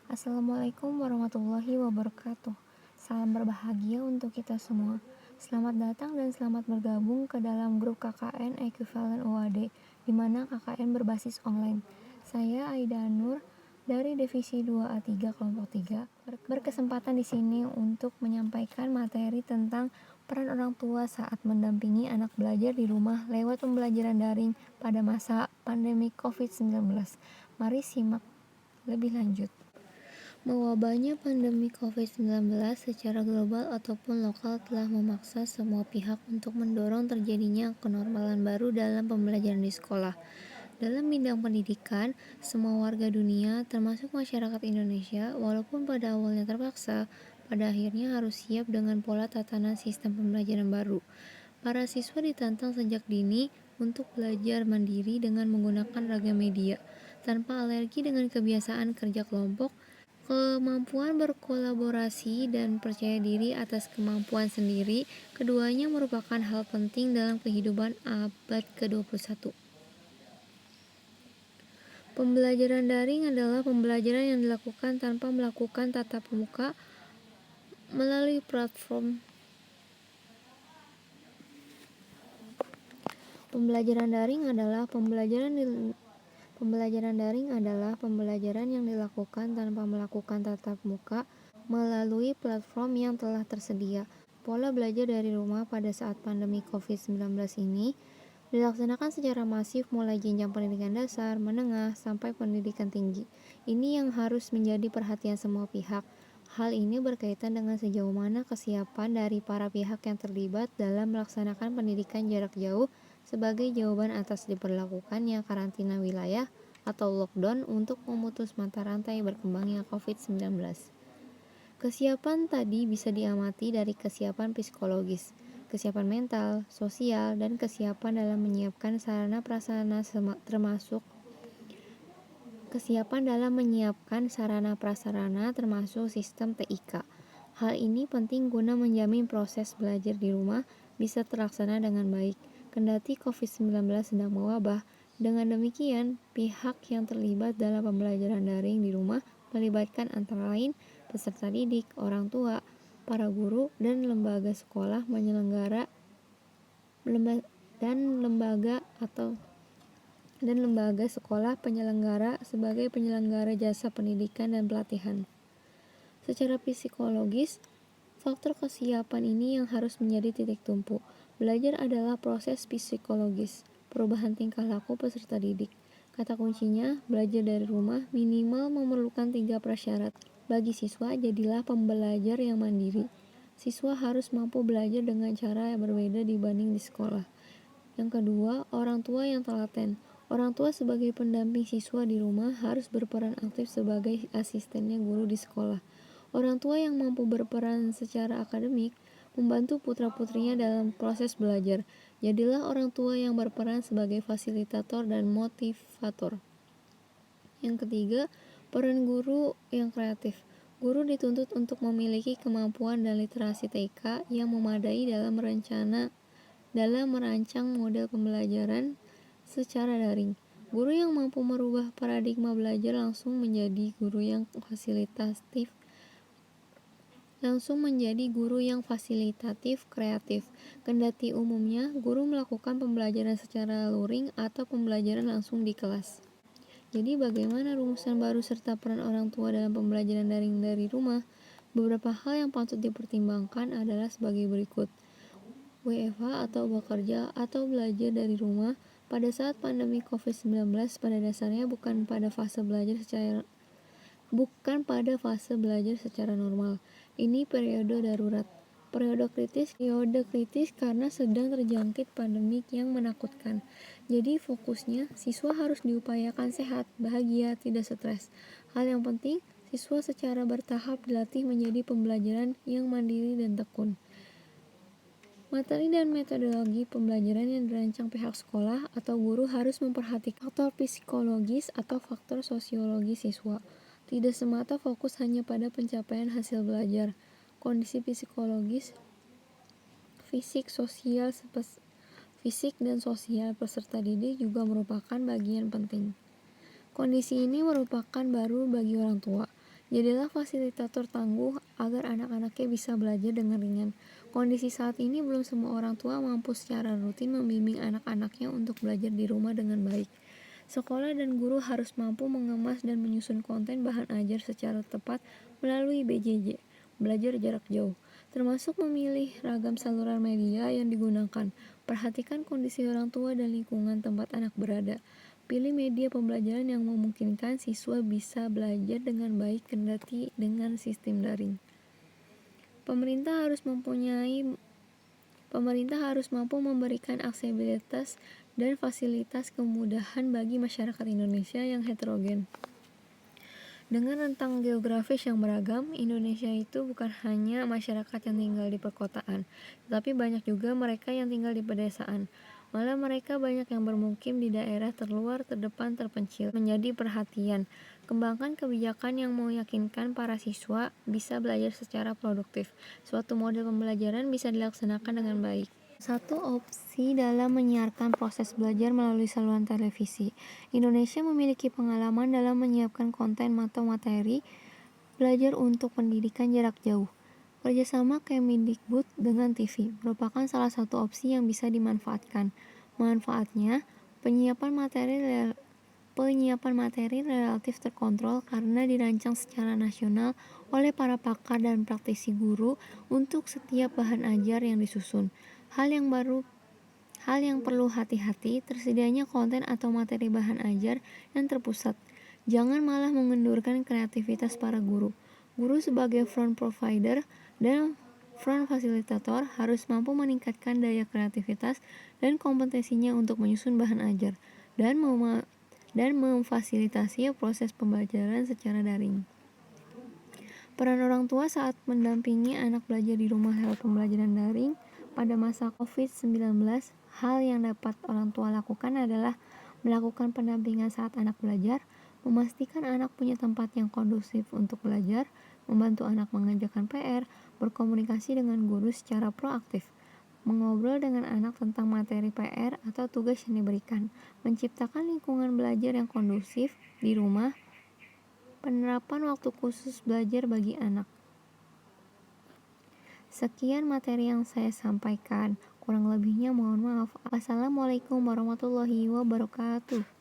Assalamualaikum warahmatullahi wabarakatuh. Salam berbahagia untuk kita semua. Selamat datang dan selamat bergabung ke dalam grup KKN Equivalent UAD, di mana KKN berbasis online. Saya Aida Nur dari Divisi 2A3 Kelompok 3 berkesempatan di sini untuk menyampaikan materi tentang peran orang tua saat mendampingi anak belajar di rumah lewat pembelajaran daring pada masa pandemi COVID-19. Mari simak lebih lanjut. Mewabahnya pandemi COVID-19 secara global ataupun lokal telah memaksa semua pihak untuk mendorong terjadinya kenormalan baru dalam pembelajaran di sekolah. Dalam bidang pendidikan, semua warga dunia, termasuk masyarakat Indonesia, walaupun pada awalnya terpaksa, pada akhirnya harus siap dengan pola tatanan sistem pembelajaran baru. Para siswa ditantang sejak dini untuk belajar mandiri dengan menggunakan ragam media, tanpa alergi dengan kebiasaan kerja kelompok, kemampuan berkolaborasi dan percaya diri atas kemampuan sendiri. Keduanya merupakan hal penting dalam kehidupan abad ke-21. Pembelajaran daring adalah pembelajaran yang dilakukan tanpa melakukan tatap muka melalui platform. Pembelajaran daring adalah pembelajaran yang dilakukan tanpa melakukan tatap muka melalui platform yang telah tersedia. Pola belajar dari rumah pada saat pandemi COVID-19 ini dilaksanakan secara masif mulai jenjang pendidikan dasar, menengah, sampai pendidikan tinggi. Ini yang harus menjadi perhatian semua pihak. Hal ini berkaitan dengan sejauh mana kesiapan dari para pihak yang terlibat dalam melaksanakan pendidikan jarak jauh sebagai jawaban atas diberlakukannya karantina wilayah atau lockdown untuk memutus mata rantai berkembangnya COVID-19. Kesiapan tadi bisa diamati dari kesiapan psikologis, kesiapan mental, sosial, dan kesiapan dalam menyiapkan sarana prasarana termasuk sistem TIK. Hal ini penting guna menjamin proses belajar di rumah bisa terlaksana dengan baik. Kendati COVID-19 sedang mewabah, dengan demikian, pihak yang terlibat dalam pembelajaran daring di rumah melibatkan antara lain peserta didik, orang tua, para guru, dan lembaga sekolah sekolah penyelenggara sebagai penyelenggara jasa pendidikan dan pelatihan. Secara psikologis, faktor kesiapan ini yang harus menjadi titik tumpu. Belajar adalah proses psikologis, perubahan tingkah laku peserta didik. Kata kuncinya, belajar dari rumah minimal memerlukan 3 prasyarat. Bagi siswa, jadilah pembelajar yang mandiri. Siswa harus mampu belajar dengan cara yang berbeda dibanding di sekolah. Yang kedua, orang tua yang telaten. Orang tua sebagai pendamping siswa di rumah harus berperan aktif sebagai asistennya guru di sekolah. Orang tua yang mampu berperan secara akademik, membantu putra-putrinya dalam proses belajar. Jadilah orang tua yang berperan sebagai fasilitator dan motivator. Yang ketiga, peran guru yang kreatif. Guru dituntut untuk memiliki kemampuan dan literasi TK yang memadai dalam merancang model pembelajaran secara daring. Guru yang mampu merubah paradigma belajar langsung menjadi guru yang fasilitatif kreatif. Kendati umumnya, guru melakukan pembelajaran secara luring atau pembelajaran langsung di kelas. Jadi bagaimana rumusan baru serta peran orang tua dalam pembelajaran daring dari rumah? Beberapa hal yang patut dipertimbangkan adalah sebagai berikut. WFH atau bekerja atau belajar dari rumah pada saat pandemi COVID-19 pada dasarnya bukan pada fase belajar secara normal. Ini periode darurat. Periode kritis karena sedang terjangkit pandemik yang menakutkan. Jadi fokusnya, siswa harus diupayakan sehat, bahagia, tidak stres. Hal yang penting, siswa secara bertahap dilatih menjadi pembelajaran yang mandiri dan tekun. Materi dan metodologi pembelajaran yang dirancang pihak sekolah atau guru harus memperhatikan faktor psikologis atau faktor sosiologis siswa. Tidak semata fokus hanya pada pencapaian hasil belajar. Kondisi psikologis, fisik dan sosial peserta didik juga merupakan bagian penting. Kondisi ini merupakan baru bagi orang tua. Jadilah fasilitator tangguh agar anak-anaknya bisa belajar dengan ringan. Kondisi saat ini belum semua orang tua mampu secara rutin membimbing anak-anaknya untuk belajar di rumah dengan baik. Sekolah dan guru harus mampu mengemas dan menyusun konten bahan ajar secara tepat melalui BJJ, belajar jarak jauh, termasuk memilih ragam saluran media yang digunakan. Perhatikan kondisi orang tua dan lingkungan tempat anak berada. Pilih media pembelajaran yang memungkinkan siswa bisa belajar dengan baik kendati dengan sistem daring. Pemerintah harus mampu memberikan aksesibilitas dan fasilitas kemudahan bagi masyarakat Indonesia yang heterogen. Dengan rentang geografis yang beragam, Indonesia itu bukan hanya masyarakat yang tinggal di perkotaan, tetapi banyak juga mereka yang tinggal di pedesaan. Malah mereka banyak yang bermukim di daerah terluar, terdepan, terpencil. Menjadi perhatian, kembangkan kebijakan yang meyakinkan para siswa bisa belajar secara produktif. Suatu model pembelajaran bisa dilaksanakan dengan baik. Satu opsi dalam menyiarkan proses belajar melalui saluran televisi. Indonesia memiliki pengalaman dalam menyiapkan konten atau materi belajar untuk pendidikan jarak jauh. Kerjasama Kemendikbud dengan TV merupakan salah satu opsi yang bisa dimanfaatkan. Manfaatnya, penyiapan materi relatif terkontrol karena dirancang secara nasional oleh para pakar dan praktisi guru untuk setiap bahan ajar yang disusun. Hal yang perlu hati-hati, tersedianya konten atau materi bahan ajar yang terpusat. Jangan malah mengendurkan kreativitas para guru. Guru sebagai front provider dan front fasilitator harus mampu meningkatkan daya kreativitas dan kompetensinya untuk menyusun bahan ajar dan memfasilitasi proses pembelajaran secara daring. Peran orang tua saat mendampingi anak belajar di rumah lewat pembelajaran daring pada masa COVID-19, hal yang dapat orang tua lakukan adalah melakukan pendampingan saat anak belajar, memastikan anak punya tempat yang kondusif untuk belajar, membantu anak mengerjakan PR, berkomunikasi dengan guru secara proaktif, mengobrol dengan anak tentang materi PR atau tugas yang diberikan, menciptakan lingkungan belajar yang kondusif di rumah, penerapan waktu khusus belajar bagi anak. Sekian materi yang saya sampaikan. Kurang lebihnya mohon maaf. Assalamualaikum warahmatullahi wabarakatuh.